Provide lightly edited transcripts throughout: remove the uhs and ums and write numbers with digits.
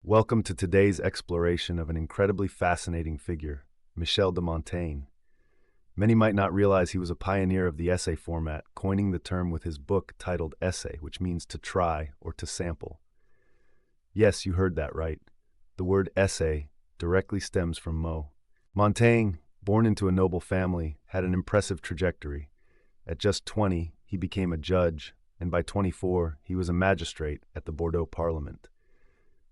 Welcome to today's exploration of an incredibly fascinating figure, Michel de Montaigne. Many might not realize he was a pioneer of the essay format, coining the term with his book titled Essay, which means to try or to sample. Yes, you heard that right. The word essay directly stems from Montaigne, born into a noble family, had an impressive trajectory. At just 20, he became a judge, and by 24, he was a magistrate at the Bordeaux Parliament.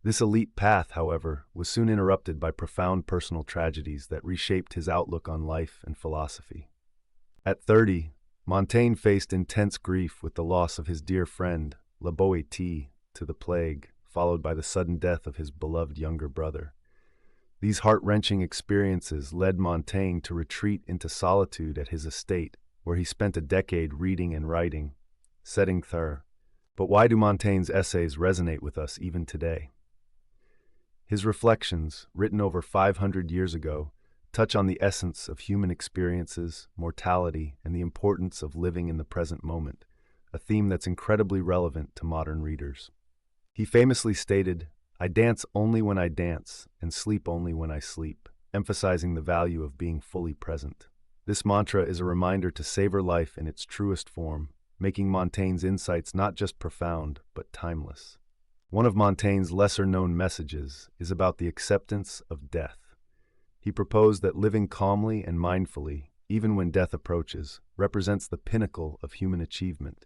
This elite path, however, was soon interrupted by profound personal tragedies that reshaped his outlook on life and philosophy. At 30, Montaigne faced intense grief with the loss of his dear friend, La Boétie, to the plague, followed by the sudden death of his beloved younger brother. These heart-wrenching experiences led Montaigne to retreat into solitude at his estate, where he spent a decade reading and writing, setting thur. But why do Montaigne's essays resonate with us even today? His reflections, written over 500 years ago, touch on the essence of human experiences, mortality, and the importance of living in the present moment, a theme that's incredibly relevant to modern readers. He famously stated, "I dance only when I dance, and sleep only when I sleep," emphasizing the value of being fully present. This mantra is a reminder to savor life in its truest form, making Montaigne's insights not just profound, but timeless. One of Montaigne's lesser-known messages is about the acceptance of death. He proposed that living calmly and mindfully, even when death approaches, represents the pinnacle of human achievement,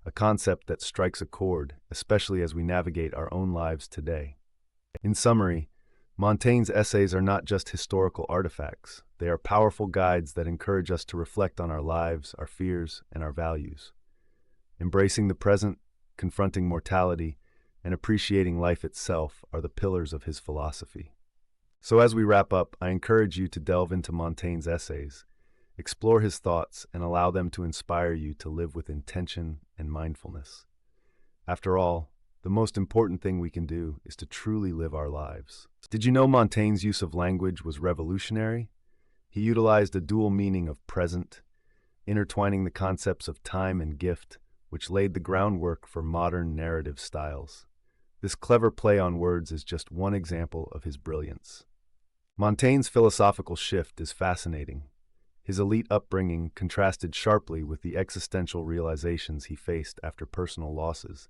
a concept that strikes a chord, especially as we navigate our own lives today. In summary, Montaigne's essays are not just historical artifacts. They are powerful guides that encourage us to reflect on our lives, our fears, and our values. Embracing the present, confronting mortality, and appreciating life itself are the pillars of his philosophy. So as we wrap up, I encourage you to delve into Montaigne's essays, explore his thoughts, and allow them to inspire you to live with intention and mindfulness. After all, the most important thing we can do is to truly live our lives. Did you know Montaigne's use of language was revolutionary? He utilized a dual meaning of present, intertwining the concepts of time and gift, which laid the groundwork for modern narrative styles. This clever play on words is just one example of his brilliance. Montaigne's philosophical shift is fascinating. His elite upbringing contrasted sharply with the existential realizations he faced after personal losses.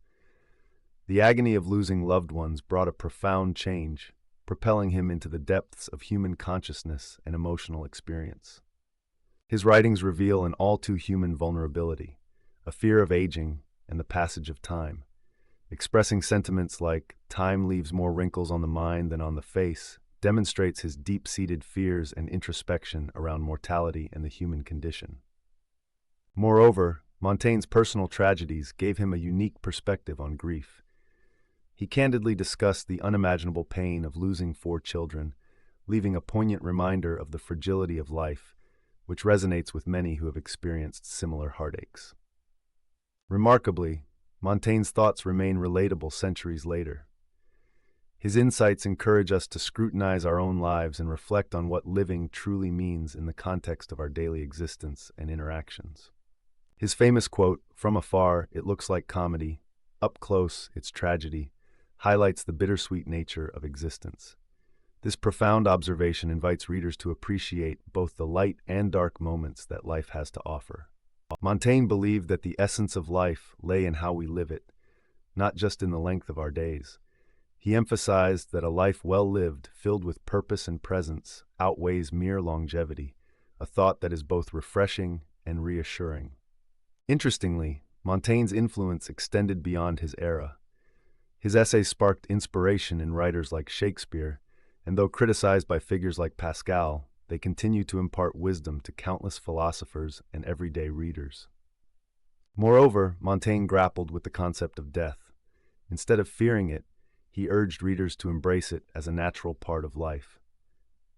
The agony of losing loved ones brought a profound change, propelling him into the depths of human consciousness and emotional experience. His writings reveal an all-too-human vulnerability, a fear of aging and the passage of time. Expressing sentiments like, "Time leaves more wrinkles on the mind than on the face," demonstrates his deep-seated fears and introspection around mortality and the human condition. Moreover, Montaigne's personal tragedies gave him a unique perspective on grief. He candidly discussed the unimaginable pain of losing 4 children, leaving a poignant reminder of the fragility of life, which resonates with many who have experienced similar heartaches. Remarkably, Montaigne's thoughts remain relatable centuries later. His insights encourage us to scrutinize our own lives and reflect on what living truly means in the context of our daily existence and interactions. His famous quote, "From afar, it looks like comedy. Up close, it's tragedy," highlights the bittersweet nature of existence. This profound observation invites readers to appreciate both the light and dark moments that life has to offer. Montaigne believed that the essence of life lay in how we live it, not just in the length of our days. He emphasized that a life well lived, filled with purpose and presence, outweighs mere longevity, a thought that is both refreshing and reassuring. Interestingly, Montaigne's influence extended beyond his era. His essays sparked inspiration in writers like Shakespeare, and though criticized by figures like Pascal, they continue to impart wisdom to countless philosophers and everyday readers. Moreover, Montaigne grappled with the concept of death. Instead of fearing it, he urged readers to embrace it as a natural part of life.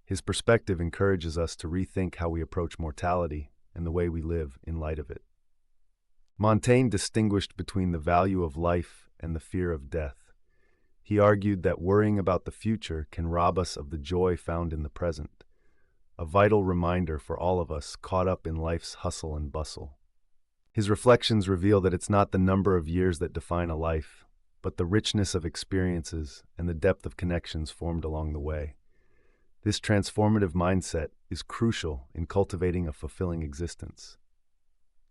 His perspective encourages us to rethink how we approach mortality and the way we live in light of it. Montaigne distinguished between the value of life and the fear of death. He argued that worrying about the future can rob us of the joy found in the present, a vital reminder for all of us caught up in life's hustle and bustle. His reflections reveal that it's not the number of years that define a life, but the richness of experiences and the depth of connections formed along the way. This transformative mindset is crucial in cultivating a fulfilling existence.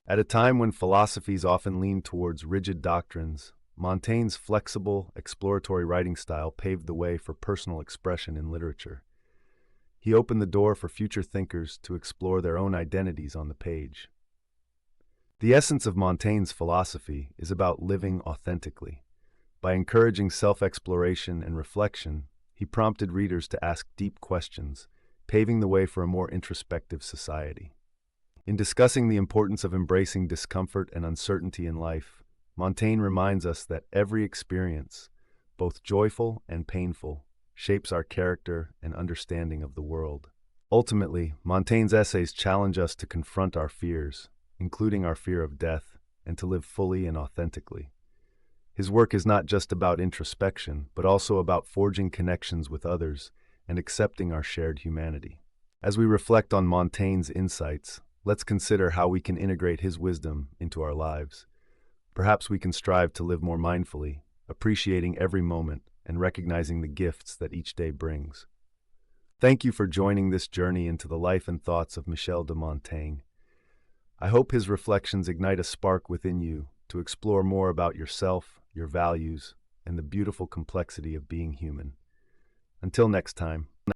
At a time when philosophies often lean towards rigid doctrines, Montaigne's flexible, exploratory writing style paved the way for personal expression in literature. He opened the door for future thinkers to explore their own identities on the page. The essence of Montaigne's philosophy is about living authentically. By encouraging self-exploration and reflection, he prompted readers to ask deep questions, paving the way for a more introspective society. In discussing the importance of embracing discomfort and uncertainty in life, Montaigne reminds us that every experience, both joyful and painful, shapes our character and understanding of the world. Ultimately, Montaigne's essays challenge us to confront our fears, including our fear of death, and to live fully and authentically. His work is not just about introspection, but also about forging connections with others and accepting our shared humanity. As we reflect on Montaigne's insights, let's consider how we can integrate his wisdom into our lives. Perhaps we can strive to live more mindfully, appreciating every moment and recognizing the gifts that each day brings. Thank you for joining this journey into the life and thoughts of Michel de Montaigne. I hope his reflections ignite a spark within you to explore more about yourself, your values, and the beautiful complexity of being human. Until next time.